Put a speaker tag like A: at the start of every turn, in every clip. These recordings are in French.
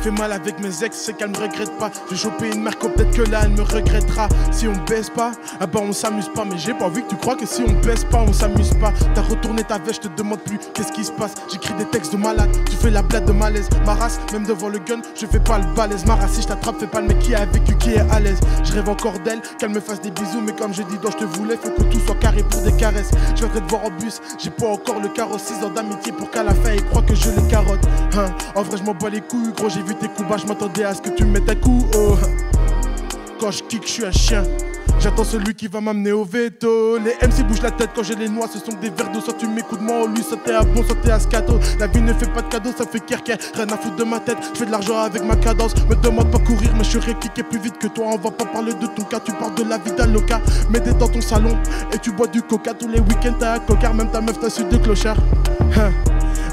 A: fait mal avec mes ex, c'est qu'elle me regrette pas. J'ai chopé une marque, peut-être que là elle me regrettera. Si on baisse pas, ah bah on s'amuse pas. Mais j'ai pas envie que tu crois que si on baisse pas, on s'amuse pas. T'as retourné ta veste, je te demande plus qu'est-ce qui se passe. J'écris des textes de malade, tu fais la blague de malaise. Ma race, même devant le gun, je fais pas le balèze. Ma race, si je t'attrape, fais pas le mec qui a vécu, qui est à l'aise. Je rêve encore d'elle, qu'elle me fasse des bisous. Mais comme je dis, je te voulais, faut que tout soit carré pour des caresses. Je viendrai te voir en bus, j'ai pas encore le carrosse. 6 ans d'amitié pour qu'à la fin il croit que je les carotte. En vrai je m'en bats les couilles, gros j'ai vu tes coups bas, je m'attendais à ce que tu me mettes un coup. Oh. Quand je kick, je suis un chien. J'attends celui qui va m'amener au veto. Les MC bougent la tête quand j'ai les noix, ce sont des verres d'eau. Soit tu m'écoutes moi, lui, soit t'es à bon, soit t'es à scato. La vie ne fait pas de cadeaux, ça fait kerker. Rien à foutre de ma tête, je fais de l'argent avec ma cadence. Me demande pas courir, mais je serai kické plus vite que toi. On va pas parler de ton cas, tu parles de la vie d'Aloca. Mets des dans ton salon et tu bois du coca. Tous les week-ends t'as un cocard, même ta meuf t'a su de clochard.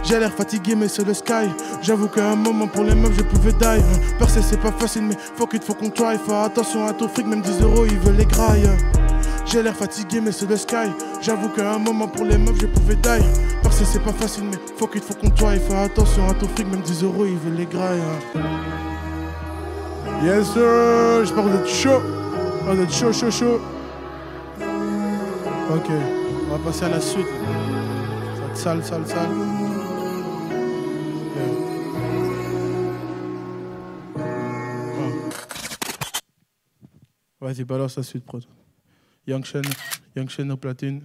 A: J'ai l'air fatigué mais c'est le sky. J'avoue qu'à un moment pour les meufs je pouvais die. Percer c'est pas facile mais fuck it faut qu'on try. Fais attention à ton fric, même 10 € ils veulent les grailles. J'ai l'air fatigué mais c'est le sky. J'avoue qu'à un moment pour les meufs je pouvais die. Percer c'est pas facile mais fuck it faut qu'on try. Fais attention à ton fric, même 10 € ils veulent les grailles. Yes sir, j'espère que vous êtes chaud. Vous êtes chaud. Ok, on va passer à la suite. Sale. Vas-y, balance la suite, prod. Young Shen au platine.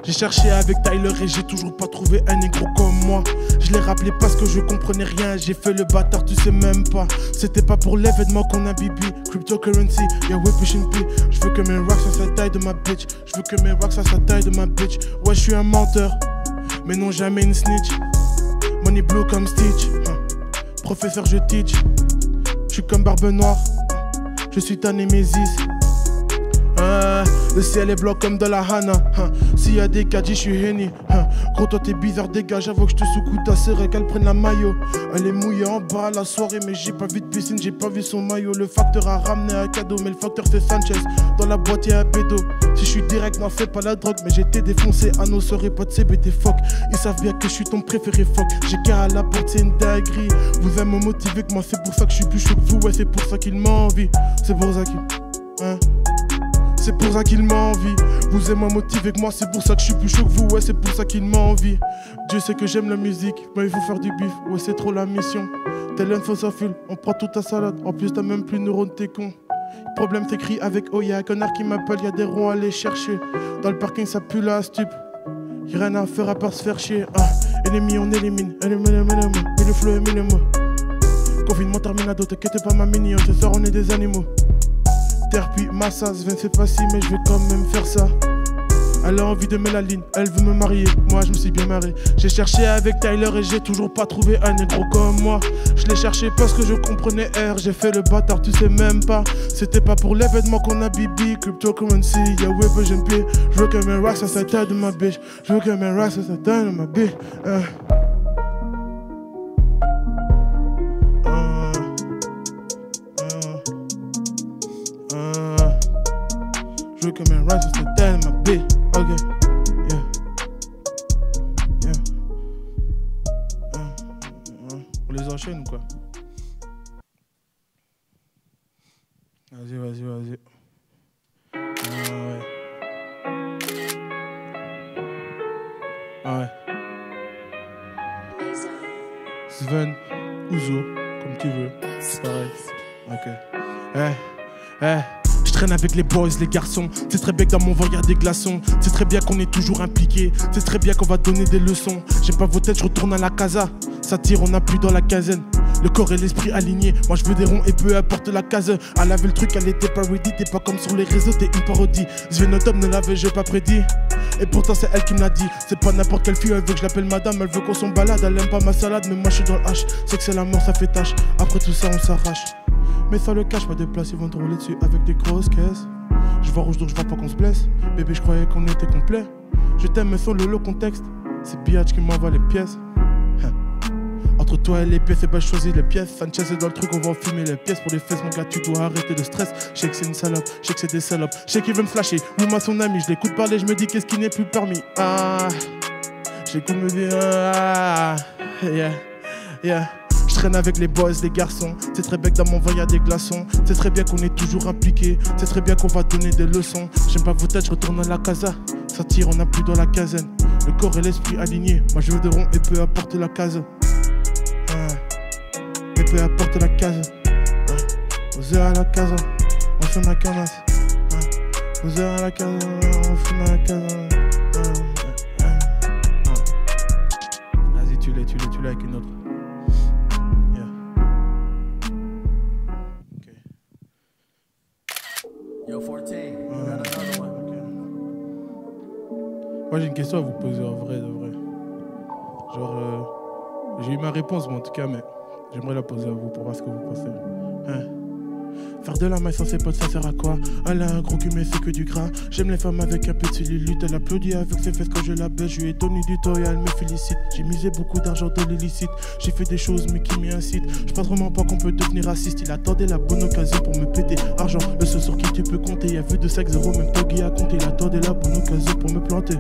A: J'ai cherché avec Tyler et j'ai toujours pas trouvé un négro comme moi. Je l'ai rappelé parce que je comprenais rien. J'ai fait le bâtard, tu sais même pas. C'était pas pour l'événement qu'on a bibi. Cryptocurrency, yeah we pushing P. Je veux que mes rocks fassent la taille de ma bitch. Je veux que mes rocks fassent la taille de ma bitch. Ouais je suis un menteur, mais non jamais une snitch. Money blue comme Stitch. Professeur je teach. Je suis comme Barbe Noire. Je suis ta némésis. Le ciel est blanc comme de la Hana. S'il y a des gadgets, je suis Henny. Gros, toi t'es bizarre, dégage. J'avoue que je te secoue ta sœur et qu'elle prenne la maillot. Elle est mouillée en bas à la soirée, mais j'ai pas vu de piscine, j'ai pas vu son maillot. Le facteur a ramené un cadeau, mais le facteur c'est Sanchez. Dans la boîte y'a un bédo. Si je suis direct, n'en fais pas la drogue, mais j'étais défoncé. À nos soirées, pas de CBD, fuck. Ils savent bien que je suis ton préféré, fuck. J'ai qu'à la porte, c'est une dinguerie. Vous aimez me motiver que moi, c'est pour ça que je suis plus chaud que vous. Ouais, c'est pour ça qu'il m'envie. C'est pour ça qu'il. C'est pour ça qu'il m'envie. Vous aimez motiver que moi, c'est pour ça que je suis plus chaud que vous. Ouais, c'est pour ça qu'il m'envie. Dieu sait que j'aime la musique, mais il faut faire du bif. Ouais, c'est trop la mission. Tel un faux affule, on prend toute ta salade. En plus, t'as même plus de neurones, t'es con. Problème t'écris avec oh, y'a un connard qui m'appelle, y'a des ronds à aller chercher. Dans le parking, ça pue la stup. Y'a rien à faire à part se faire chier. Ennemi, on élimine. Et le flow est minimum. Confinement terminado, t'inquiète pas ma mini. Ce soir, on est des animaux. Terre puis massage, c'est facile mais je vais quand même faire ça. Elle a envie de mélaline, elle veut me marier. Moi je me suis bien marré. J'ai cherché avec Tyler et j'ai toujours pas trouvé un négro comme moi. Je l'ai cherché parce que je comprenais R. J'ai fait le bâtard, tu sais même pas. C'était pas pour l'événement qu'on a bibi. Cryptocurrency, yeah ouais bah j'aime plus. Je veux que mes racks fassent la taille de ma bitch. Je veux que mes racks fassent la taille de ma bitch. Je veux que mes racks fassent la taille de ma bitch. Ok, yeah. On les enchaîne ou quoi? Vas-y. Ouais. Sven, Ouzo, comme tu veux. C'est pareil. Ok. Je traîne avec les boys, les garçons. C'est très bien que dans mon ventre y'a des glaçons. C'est très bien qu'on est toujours impliqué. C'est très bien qu'on va donner des leçons. J'aime pas vos têtes, je retourne à la casa. Ça tire, on n'a plus dans la quinzaine. Le corps et l'esprit alignés. Moi je veux des ronds et peu importe la case. Elle avait le truc, elle était pas ready. T'es pas comme sur les réseaux, t'es une parodie. Svenotop ne l'avais-je pas prédit. Et pourtant c'est elle qui me l'a dit. C'est pas n'importe quelle fille, elle veut que je l'appelle madame. Elle veut qu'on s'en balade, elle aime pas ma salade. Mais moi je suis dans le H, c'est que c'est la mort, ça fait tâche. Après tout ça on s'arrache. Mais ça le cache, pas de place, ils vont te rouler dessus avec des grosses caisses. Je vois rouge donc je vois pas qu'on se blesse. Bébé je croyais qu'on était complet. Je t'aime mais sans le contexte. C'est Biatch qui m'envoie les pièces. Entre toi et les pièces, et bah choisis les pièces. Sanchez est dans le truc, on va en fumer les pièces. Pour les fesses, mon gars, tu dois arrêter le stress. Je sais que c'est une salope, je sais que c'est des salopes. Je sais qu'il veut me flasher, ou moi son ami. Je l'écoute parler, je me dis qu'est-ce qui n'est plus permis. Ah, j'écoute me dire ah, yeah, yeah. Je traîne avec les boys, les garçons. C'est très bien que dans mon vin y'a des glaçons. C'est très bien qu'on est toujours impliqué. C'est très bien qu'on va donner des leçons. J'aime pas vos têtes, je retourne à la casa. Ça tire, on n'a plus dans la caserne. Le corps et l'esprit alignés. Moi je veux de rond et peu apporte la case. Et peu apporte la case. Aux heures à la casa, on fume la canasse. Aux heures à la casa, on fume la casa. Vas-y, tu l'as avec une autre.
B: Yo, 14, you got another one.
A: Okay. Moi j'ai une question à vous poser en vrai, de vrai. Genre, j'ai eu ma réponse, mais en tout cas, mais j'aimerais la poser à vous pour voir ce que vous pensez. Hein? Faire de la maille sans ses potes, ça sert à quoi? Elle a un gros cul mais c'est que du gras. J'aime les femmes avec un peu de cellulite. Elle applaudit avec ses fesses quand je la baisse. Je lui ai donné du temps et elle me félicite. J'ai misé beaucoup d'argent dans l'illicite. J'ai fait des choses mais qui m'y incitent. Je pense vraiment pas qu'on peut devenir raciste. Il attendait la bonne occasion pour me péter. Argent, le seul sur qui tu peux compter. Il y a vu de 5-0, même Toggy a compté. Il attendait la bonne occasion pour me planter.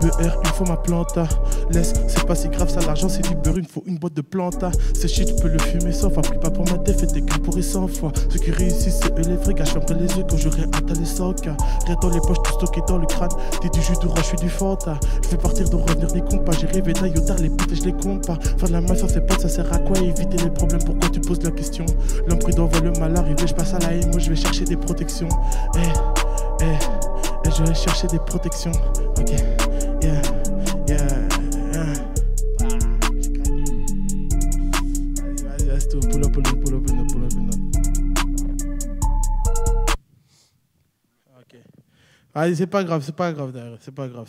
A: BR, il faut ma planta. Laisse, c'est pas si grave ça, l'argent c'est du beurre, il me faut une boîte de planta. C'est shit, tu peux le fumer sans fois. Prie pas pour ma défaite et qu'un pourri 100 fois. Ceux qui réussissent, c'est eux les vrais gars. J'fermerai les yeux quand j'aurai atteint les 100 cas. Rien dans les poches, tout stocké dans le crâne. T'es du jus de roi, je suis du fanta. Je vais partir de revenir des comptes pas. J'ai rêvé d'Ayotard, les putes et je les compte pas. Faire de la maille sans ses potes, ça sert à quoi? Éviter les problèmes, pourquoi tu poses la question? L'homme prudent voit le mal arriver, je passe à la haine, moi je vais chercher des protections. Et je vais chercher des protections. Ok, yeah. Vas-y, tout. Pull up. Ok. Allez, c'est pas grave derrière. C'est pas grave.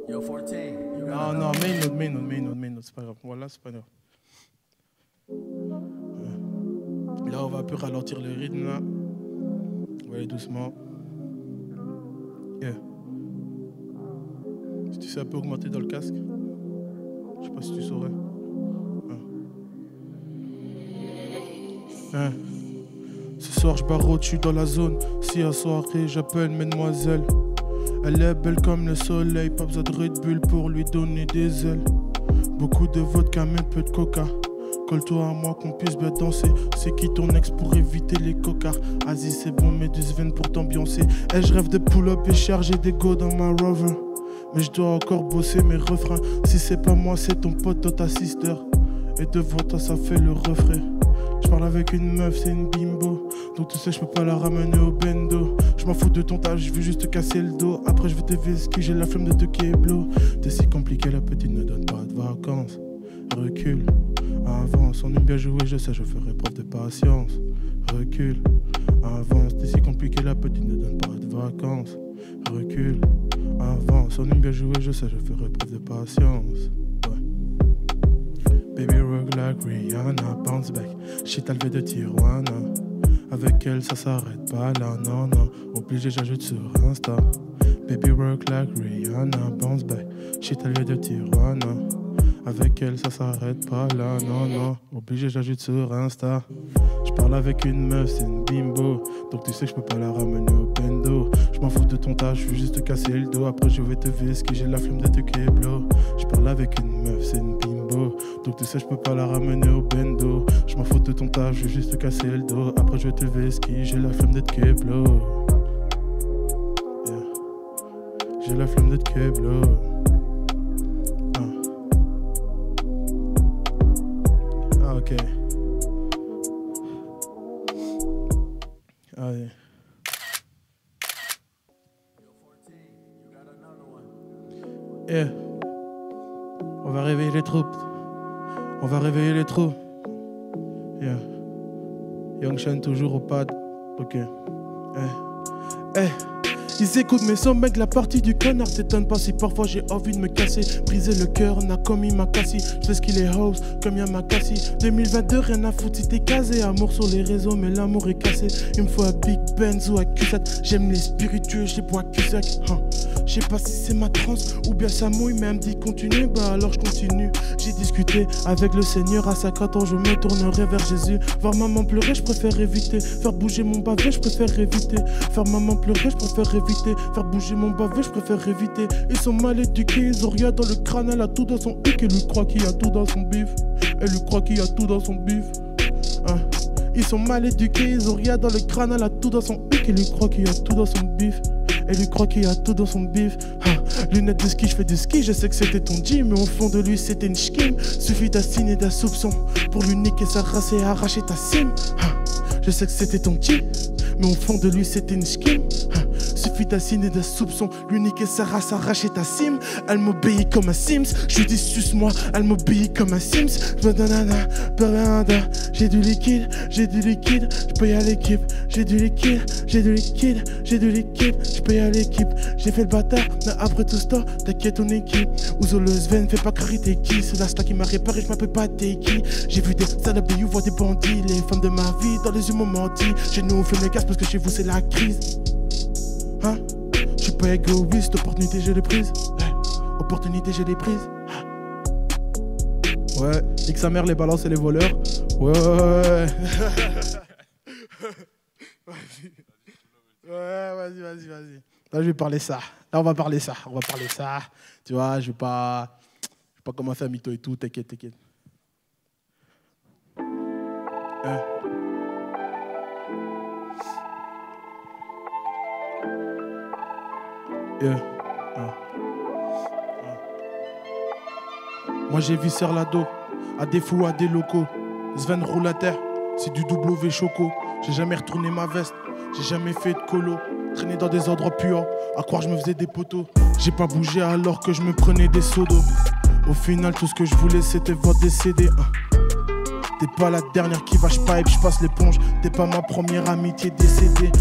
B: Yo, 14, you got
A: Non, main note, c'est pas grave. Voilà, c'est pas grave. Là, on va un peu ralentir le rythme, là. On va aller doucement. Yeah. Si tu sais un peu augmenter dans le casque. Je sais pas si tu saurais. Ce soir je barreau, je suis dans la zone. Si à soirée j'appelle mesdemoiselles. Elle est belle comme le soleil. Pas besoin de Red Bull pour lui donner des ailes. Beaucoup de vodka mais peu de coca. Colle-toi à moi qu'on puisse bien danser. C'est qui ton ex pour éviter les cocards? Vas-y c'est bon, Méduse viennent pour t'ambiancer. Et je rêve de pull-up et charger des go dans ma Rover. Mais je dois encore bosser mes refrains. Si c'est pas moi c'est ton pote, toi ta sister. Et devant toi ça fait le refrain. Je parle avec une meuf, c'est une bimbo. Donc tu sais je peux pas la ramener au bendo. Je m'en fous de ton tâche, je veux juste te casser le dos. Après je veux te vesquer, j'ai la flemme de te kéblo. T'es si compliqué, la petite ne donne pas de vacances. Recule, avance, on aime bien jouer, je sais, je ferai preuve de patience. Recule, avance, t'es si compliqué, la petite ne donne pas de vacances. Recule, avance, on aime bien jouer, je sais, je ferai preuve de patience. Baby rock like Rihanna, bounce back, shit elle veut de Tijuana. Avec elle ça s'arrête pas là, non. Obligé j'ajoute sur Insta. Baby rock like Rihanna, bounce back, shit elle veut de Tijuana. Avec elle ça s'arrête pas là, non. Obligé j'ajoute sur Insta. Je parle avec une meuf, c'est une bimbo. Donc tu sais que je peux pas la ramener au bendo. Je m'en fous de ton tâche, je veux juste te casser le dos. Après je vais te vesquer, j'ai la flemme de te kéblo. Je parle avec une meuf, c'est une bimbo. Donc tu sais je peux pas la ramener au bendo. Je m'en fous de ton tâche, je veux juste te casser le dos. Après je vais te vesquer, j'ai la flemme de te kéblo. Yeah. J'ai la flemme de te kéblo. Ok. Allez. Yeah. On va réveiller les troupes. Yeah. Young Shen toujours au pad. Ok. Ils écoutent mes sons, mec, la partie du connard t'étonne pas si parfois j'ai envie de me casser. Briser le cœur, n'a commis ma cassie. Je sais ce qu'il est house, comme y'a ma cassie. 2022, rien à foutre si t'es casé. Amour sur les réseaux, mais l'amour est cassé. Il me faut un Big Benz ou un Q7. J'aime les spiritueux, je les bois Q-Sec. Je sais pas si c'est ma transe ou bien ça mouille, mais elle me dit continue, bah alors je continue. J'ai discuté avec le Seigneur, à 50 ans je me tournerai vers Jésus. Voir maman pleurer, je préfère éviter. Faire bouger mon bavé, je préfère éviter. Faire maman pleurer, je préfère éviter. Faire bouger mon bavé, je préfère éviter. Ils sont mal éduqués, ils ont rien dans le crâne, elle a tout dans son hic. Elle lui croit qu'il y a tout dans son bif. Elle lui croit qu'il y a tout dans son bif. Hein. Ils sont mal éduqués, ils ont rien dans le crâne, elle a tout dans son hic. Elle lui croit qu'il y a tout dans son bif. Elle lui croit qu'il y a tout dans son bif. Lunettes de ski, je fais du ski, je sais que c'était ton G, mais au fond de lui c'était une schkim. Suffit d'un signe et d'un soupçon pour lui niquer sa race et arracher ta cime. Je sais que c'était ton G, mais au fond de lui c'était une schkim. Suffit d'un signe et d'un soupçon, lui niquer sa race, arracher ta cime. Elle m'obéit comme un Sims, je lui dis suce-moi, elle m'obéit comme un Sims. J'ai du liquide, je paye à l'équipe. J'ai du liquide, je paye à l'équipe. J'ai fait le bâtard, mais après tout ce temps, t'inquiète ton équipe. Ouzoleuse veine, fais pas crier t'es qui. C'est la star qui m'a réparé, je m'appelle pas t'es qui. J'ai vu des salopes, you vois des bandits. Les femmes de ma vie, dans les yeux m'ont menti. Chez nous on fait le gaz parce que chez vous c'est la crise. Hein? Je suis pas égoïste, opportunité je l'ai prise. Opportunité je l'ai prise. Ouais, nique sa mère les balances et les voleurs. Ouais. Ouais, vas-y. Là je vais parler ça. Là on va parler ça. Tu vois, je vais pas commencer à mytho et tout, t'inquiète. Moi j'ai vu Serlado, à des fous, à des locaux. Sven roule à terre, c'est du W choco. J'ai jamais retourné ma veste, j'ai jamais fait de colo. Traîné dans des endroits puants, à croire je me faisais des poteaux. J'ai pas bougé alors que je me prenais des seaux d'eau. Au final tout ce que je voulais c'était voir décéder. T'es pas la dernière qui va pipe, je passe l'éponge. T'es pas ma première amitié décédée.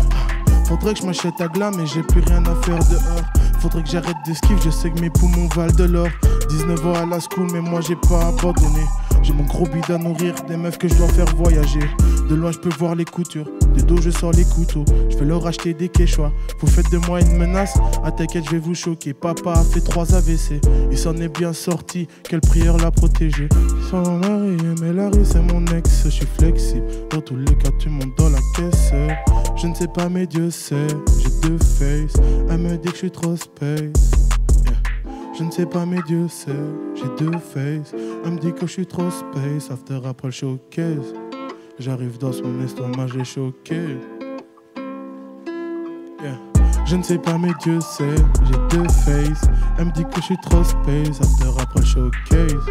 A: Faudrait que je m'achète à glam mais j'ai plus rien à faire dehors. Faudrait que j'arrête de skiff, je sais que mes poumons valent de l'or. 19 ans à la school mais moi j'ai pas abandonné. J'ai mon gros bide à nourrir, des meufs que je dois faire voyager. De loin je peux voir les coutures, des dos je sors les couteaux. Je vais leur acheter des quechua. Vous faites de moi une menace, ah t'inquiète je vais vous choquer. Papa a fait 3 AVC, il s'en est bien sorti, quelle prière l'a protégé. Ils sont mariés mais la rue c'est mon ex. Je suis flexible, dans tous les cas tu montes dans la caisse. Je ne sais pas mais Dieu sait, j'ai 2 faces. Elle me dit que je suis trop space. Je ne sais pas mais Dieu sait, j'ai 2 faces. Elle me dit que je suis trop space. After après le showcase, j'arrive dans son estomac, je l'ai choqué. Je ne sais pas mais Dieu sait, j'ai 2 faces. Elle me dit que je suis trop space. After après le showcase,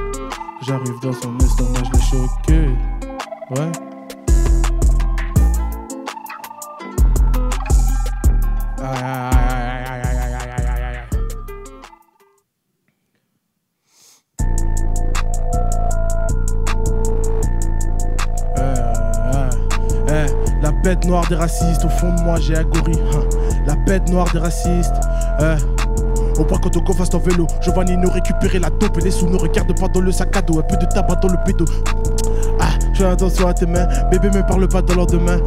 A: j'arrive dans son estomac, je l'ai choqué. Ouais. La bête noire des racistes, au fond de moi j'ai un gorille. La bête noire des racistes. Au point quand on fasse ton vélo, Giovanni nous récupérer la dope et les sous ne regardent pas dans le sac à dos. Un peu de tabac dans le pédo. Fais attention à tes mains, bébé me parle pas dans lendemain.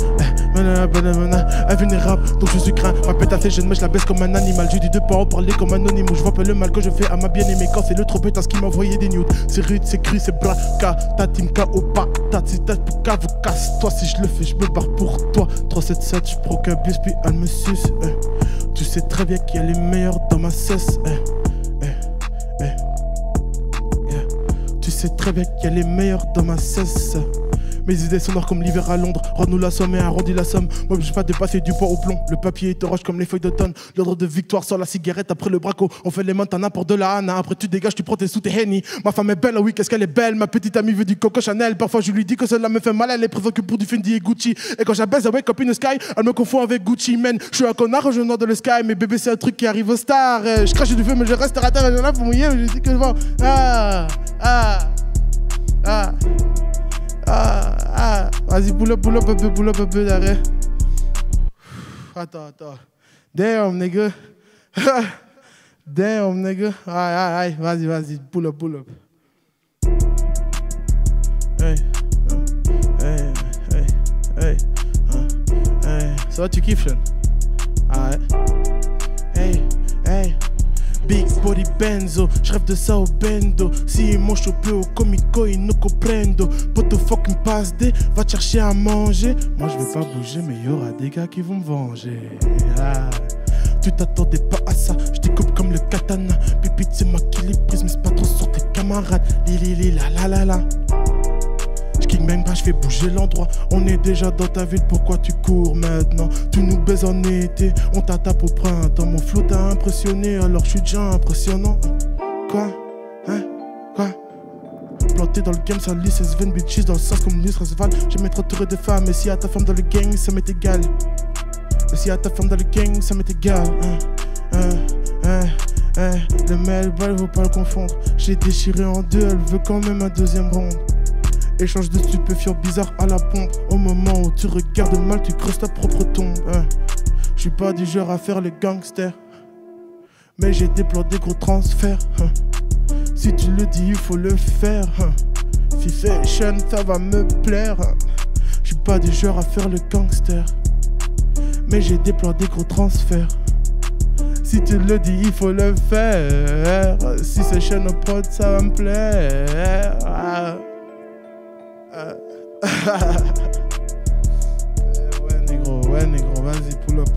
A: Invulnérable, donc je suis craint. Ma pétasse jeune, mais je la baisse comme un animal. J'ai dit de pas en parler comme anonyme. Je vois pas le mal que je fais à ma bien-aimée quand c'est le trop pétasse qui m'a envoyé des nudes. C'est rude, c'est cru, c'est blaka. Ta team KO patate, si t'as pour vous casse-toi. Si je le fais, je me barre pour toi. 377, je prends qu'un bus, puis elle me suce. Tu sais très bien qu'il y a les meilleurs dans ma cesse. Tu sais très bien qu'il y a les meilleurs dans ma cesse. Mes idées sont noires comme l'hiver à Londres. Rends-nous la somme et arrondis la somme. Moi je vais pas dépasser du poids au plomb. Le papier est orange comme les feuilles d'automne. L'ordre de victoire sort la cigarette après le braco. On fait les montana pour de la hana. Après tu dégages, tu prends tes sous, tes henny. Ma femme est belle, oui qu'est-ce qu'elle est belle. Ma petite amie veut du Coco Chanel. Parfois je lui dis que cela me fait mal. Elle est présente que pour du Fendi et Gucci. Et quand j'abaisse avec copine Sky, elle me confond avec Gucci Man. Je suis un connard, je nord de le Sky. Mais bébé c'est un truc qui arrive aux stars. Je crache du feu mais je reste à terre et je là pour mouiller. Mais je dis que je vois. Vas-y, pull up un peu d'arrêt. Attends. Damn, nigga. Damn, nigga. Aïe, vas-y, pull up. Hey. Ça va, tu kiffes, Sean? Hey. Big body benzo, j'rêve de ça au bendo. Si ils m'ont chopé au comico, ils nous comprendo. Poto fuck me passe des, va te chercher à manger. Moi je vais pas bouger, mais y'aura des gars qui vont me venger. Ah. Tu t'attendais pas à ça, je découpe comme le katana. Pépite c'est moi qui les prise, mais c'est pas trop sur tes camarades. Li la la la la. J'kick même pas, j'fais bouger l'endroit. On est déjà dans ta ville, pourquoi tu cours maintenant? Tu nous baises en été, on t'attape au printemps. Mon flow t'a impressionné, alors j'suis déjà impressionnant. Quoi? Hein? Quoi? Planté dans le game, ça lit 16 20 bitches dans le sens comme Nus Rasval. J'aime être entouré de femmes, et si à ta femme dans le gang, ça m'est égal. Et si à ta femme dans le gang, ça m'est égal. Le mail, faut pas le confondre. J'ai déchiré en deux, elle veut quand même un deuxième round. Échange de stupéfiants bizarres à la pompe. Au moment où tu regardes mal, tu creuses ta propre tombe. Je suis pas du genre à faire le gangster, mais j'ai des plans, des gros transferts. Si tu le dis, il faut le faire. Fashion, ça va me plaire. Je suis pas du genre à faire le gangster, mais j'ai des plans, des gros transferts. Si tu le dis, il faut le faire. Si c'est chaîne au prod, ça va me plaire. Ouais négro, vas-y, pull up.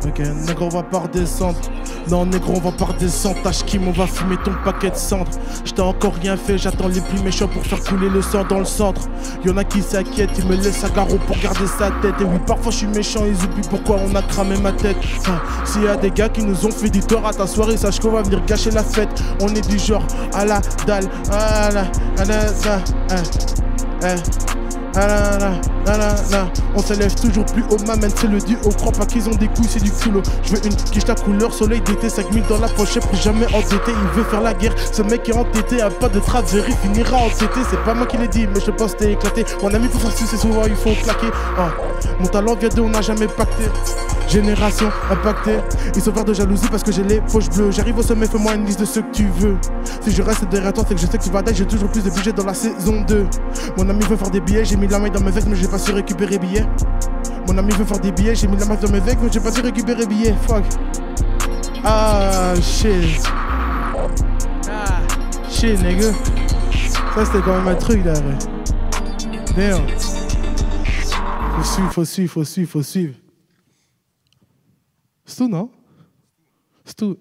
A: Ok, négro, on va pas redescendre. Non, négro, on va pas redescendre. Tâche Kim, on va fumer ton paquet de cendres. J't'ai encore rien fait, j'attends les plus méchants pour faire couler le sang dans le centre. Y'en a qui s'inquiètent, ils me laissent à garrot pour garder sa tête. Et oui, parfois je suis méchant, ils oublient pourquoi on a cramé ma tête. S'il y a des gars qui nous ont fait du tort à ta soirée, sache qu'on va venir gâcher la fête. On est du genre à la dalle, on s'élève toujours plus haut, m'amène, c'est le duo. Crois pas qu'ils ont des couilles, c'est du culot. Je veux une quiche la couleur, soleil d'été, 5000 dans la pochette, plus jamais entêté. Il veut faire la guerre, ce mec est entêté. A pas de traverie, finira entêté. C'est pas moi qui l'ai dit, mais je pense que t'es éclaté. Mon ami pour faire c'est souvent il faut claquer. Mon talent vient d'eux, on n'a jamais pacté. Génération impactée, ils sont verts de jalousie parce que j'ai les poches bleues. J'arrive au sommet, fais-moi une liste de ce que tu veux. Si je reste derrière toi, c'est que je sais que tu vas die. J'ai toujours plus de budget dans la saison 2. Mon ami veut faire des billets, j'ai mis la main dans mes vêtements, mais j'ai pas su récupérer billets. Mon ami veut faire des billets, j'ai mis la main dans mes vêtements, mais j'ai pas su récupérer billets. Fuck. Shit. Shit, nigga. Ça c'était quand même un truc là. Damn. Faut suivre. C'est tout, non? C'est tout.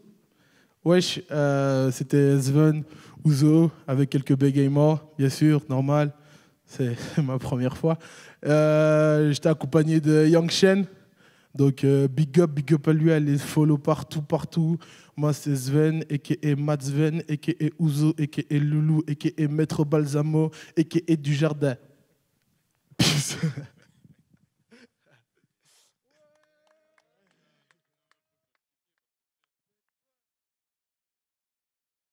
A: Wesh, c'était Sven, Ouzo, avec quelques bégaiements, bien sûr, normal. C'est ma première fois. J'étais accompagné de Yang Shen. Donc, big up à lui, allez follow partout. Moi, c'est Sven, a.k.a. Matt Sven, a.k.a. Ouzo, a.k.a. Loulou, a.k.a. Maître Balsamo, a.k.a. Dujardin. Peace.